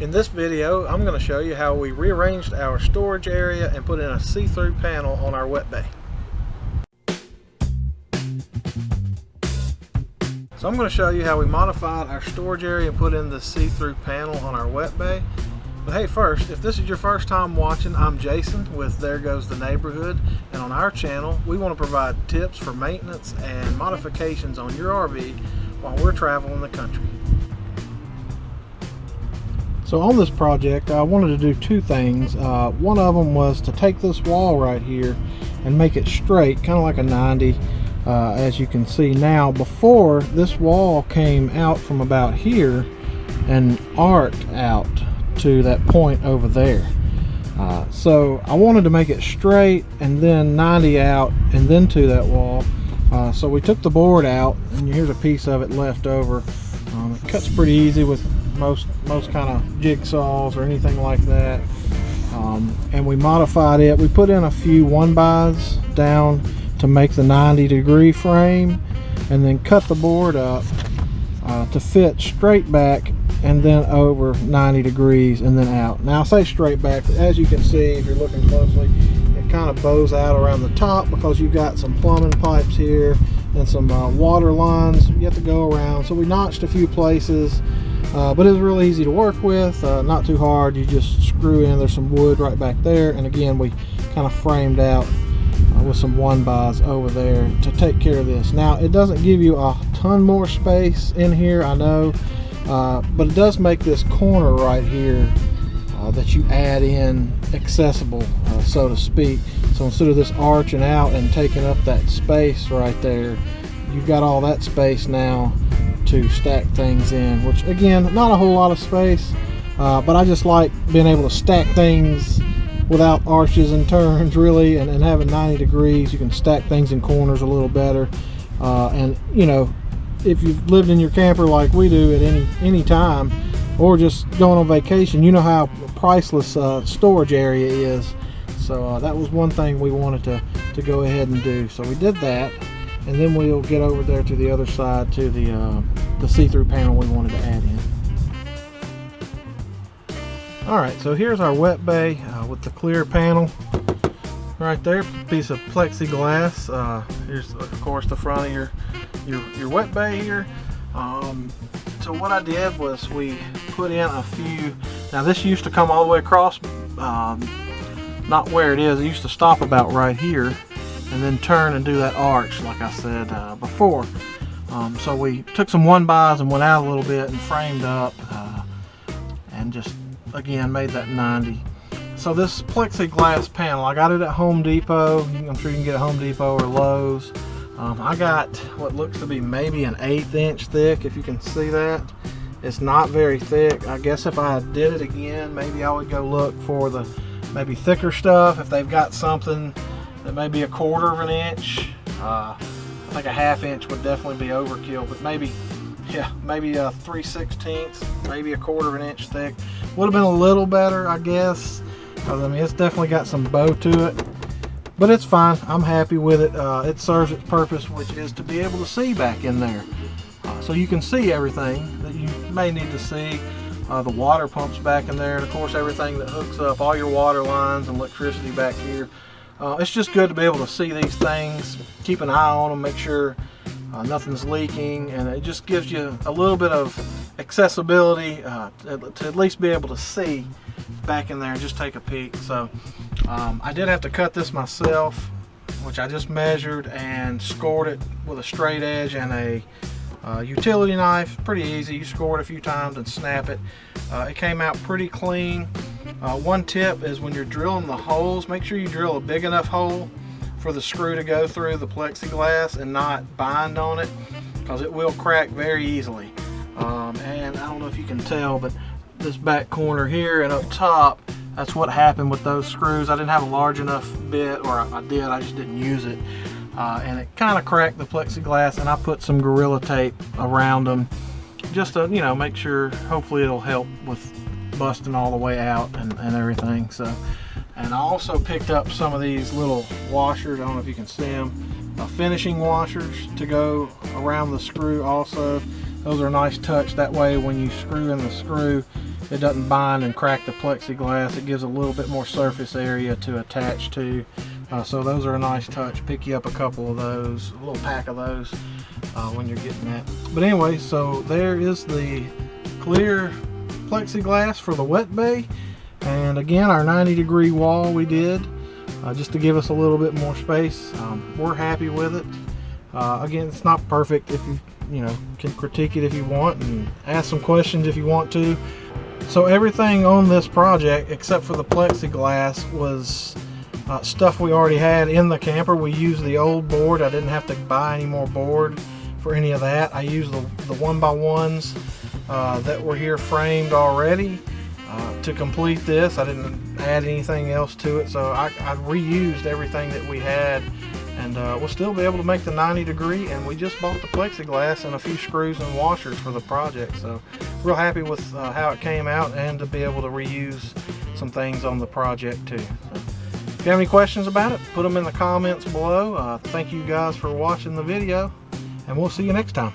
In this video, I'm going to show you how we rearranged our storage area and put in a see-through panel on our wet bay. So I'm going to show you how we modified our storage area and put in the see-through panel on our wet bay. But hey, first, if this is your first time watching, I'm Jason with There Goes the Neighborhood, and on our channel we want to provide tips for maintenance and modifications on your RV while we're traveling the country. So on this project I wanted to do two things. One of them was to take this wall right here and make it straight, kind of like a 90, as you can see now. Before, this wall came out from about here and arced out to that point over there. So I wanted to make it straight and then 90 out and then to that wall. So we took the board out, and here's a piece of it left over. It cuts pretty easy with most kind of jigsaws or anything like that, and we modified it. We put in a few 1-bys down to make the 90-degree frame, and then cut the board up to fit straight back and then over 90 degrees and then out. Now I say straight back, but as you can see if you're looking closely, it kind of bows out around the top because you've got some plumbing pipes here and some water lines you have to go around. So we notched a few places, but it was really easy to work with, not too hard. You just screw in, there's some wood right back there, and again we kind of framed out with some 1-bys over there to take care of this. Now it doesn't give you a ton more space in here, I know, but it does make this corner right here that you add in accessible, so to speak. So instead of this arching out and taking up that space right there, you've got all that space now to stack things in, which again, not a whole lot of space, but I just like being able to stack things without arches and turns really, and having 90 degrees. You can stack things in corners a little better, and you know, if you've lived in your camper like we do at any time, or just going on vacation, you know how priceless storage area is. So that was one thing we wanted to go ahead and do. So we did that, and then we'll get over there to the other side to the see-through panel we wanted to add in. Alright, so here's our wet bay with the clear panel right there, piece of plexiglass. Here's of course the front of your wet bay here. So what I did was we put in a few. Now this used to come all the way across, not where it is. It used to stop about right here and then turn and do that arch like I said before. So we took some 1-bys and went out a little bit and framed up and just again made that 90. So this plexiglass panel, I got it at Home Depot. I'm sure you can get it at Home Depot or Lowe's. I got what looks to be maybe an 1/8 inch thick, if you can see that. It's not very thick. I guess if I did it again, maybe I would go look for the maybe thicker stuff. If they've got something that may be 1/4 inch, I think a 1/2 inch would definitely be overkill, but maybe, yeah, maybe a 3/16, maybe 1/4 inch thick would have been a little better, I guess. Because I mean, it's definitely got some bow to it. But it's fine. I'm happy with it. It serves its purpose, which is to be able to see back in there. So you can see everything that you may need to see. The water pumps back in there, and of course everything that hooks up, all your water lines and electricity back here. It's just good to be able to see these things, keep an eye on them, make sure nothing's leaking, and it just gives you a little bit of accessibility to at least be able to see back in there and just take a peek. So I did have to cut this myself, which I just measured and scored it with a straight edge and a utility knife. Pretty easy. You score it a few times and snap it. It came out pretty clean. One tip is when you're drilling the holes, make sure you drill a big enough hole for the screw to go through the plexiglass and not bind on it, because it will crack very easily. And I don't know if you can tell, but this back corner here and up top, that's what happened with those screws. I didn't have a large enough bit, or I did, I just didn't use it, and it kind of cracked the plexiglass, and I put some Gorilla Tape around them just to, you know, make sure, hopefully it'll help with busting all the way out and everything. So, and I also picked up some of these little washers, I don't know if you can see them, finishing washers to go around the screw also. Those are a nice touch. That way when you screw in the screw, it doesn't bind and crack the plexiglass. It gives a little bit more surface area to attach to. So those are a nice touch. Pick you up a couple of those, a little pack of those when you're getting that. But anyway, so there is the clear plexiglass for the wet bay. And again, our 90-degree wall we did just to give us a little bit more space. We're happy with it. Again, it's not perfect. If you can critique it if you want and ask some questions if you want to. So everything on this project except for the plexiglass was stuff we already had in the camper. We used the old board. I didn't have to buy any more board for any of that. I used the 1x1s that were here framed already to complete this. I didn't add anything else to it, so I reused everything that we had, and we'll still be able to make the 90-degree. And we just bought the plexiglass and a few screws and washers for the project, so real happy with how it came out, and to be able to reuse some things on the project too. So, if you have any questions about it, put them in the comments below. Thank you guys for watching the video, and we'll see you next time.